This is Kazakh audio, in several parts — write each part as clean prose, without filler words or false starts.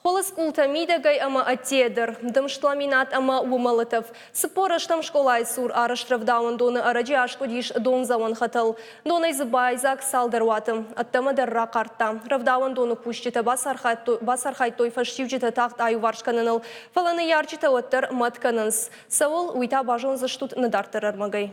Холос култамидагай ама аттедер, дымштламинат ама умалытов. Сыпораштам школай сур араштравдаун доны араджи ашкодиш дон заван хатал. Донай зыбайзак салдарватым, аттамадар рақартта. Равдаун доны пущита басархай той фашчивчита тахт аю варшканыныл. Фаланы ярчита оттар матканынс. Савол уйта бажон заштут надартар армагай.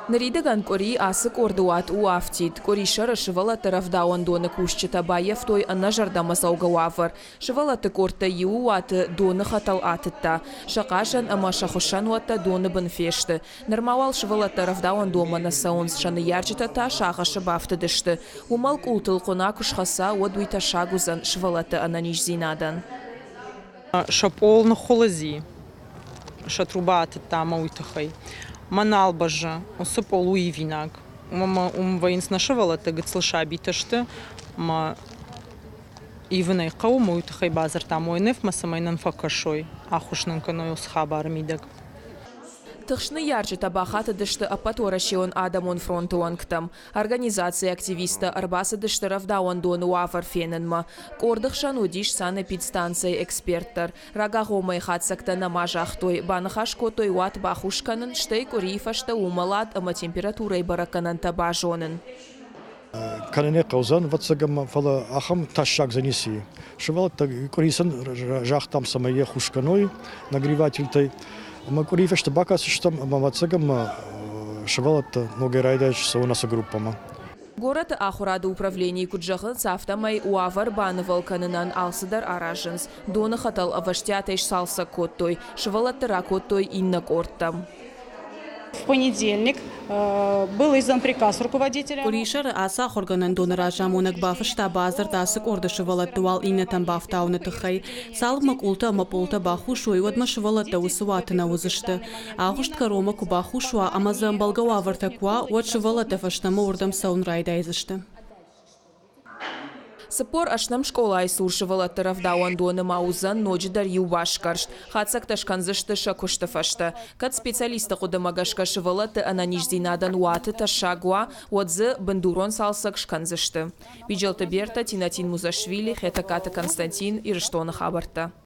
Наридаган кори асык ордуат уафтит. Кори шара шывалаты равдауан доны кушчита баев той анна жардама саугававар. Шывалаты корта юуаты доны хатал атытта. Шақашан ама шахушан уатта доны бынфешті. Нормавал шывалаты равдауан домана саунс шаны ярчита та шағашы бафты дышты. Умал култыл қона кушхаса одуйта шагузан шывалаты ананиш зинадан. Шаполны холози. Шатруба атытта ама уйтахай. Манал бажа, осыпол уивинак. Воинс нашивала тегет слыша биташты, ивнай қауым уйтахай базар там ойнев масамайнан факашой, ахушнан каной усхабар мидак. Тыхшны ярчита бахаты дышты апаторашион адамон фронтуан ктам. Организация активиста арбасы дышты равдауан доны уафар фененма. Кордыхшан удиш саны пидстанция эксперттар. Рагагомай хатсакта намажах той банахашко той уат бахушканын штай корифашта умалат ама температурой бараканан табажонын. Канене каузан ватсагам фала ахам ташак занеси. Шивал корисан жахтам самое хушканой нагреватель-той. Макурифе что бакас что мамацагам шивалата ноги райдач саунаса группама. Город Ахурады управление Куджахын сафтамай уавар банывал канынан алсыдар аражынс. Доны хатал аваштятайш салса коттой, шивалаттыра коттой инна корттам. В понедельник был издан приказ руководителя. Куришар асах органан донора жамунак баф штаба азартасы кордышывала туал иннетан бафтауны тыхай. Салгмак улта амаполта баху шуй одмашывала таусуатына узышты. Ахушт рома кубаху шуа амазан балгава вартакуа отшывала тафаштама урдам саунрайда изышты. Сыпор ашнам школай суршывалаты равдауан доны маузан ноджидар ювашкаршт. Хацак ташканзышты шакуштафашта. Кат специалиста кудамагашка шывалаты ананиш зинадан уаты ташагуа отзы бандурон салсак шканзышты. Биджалта Берта, Тинатин Музашвили, Хетаката Константин и Рыштона Хабарта.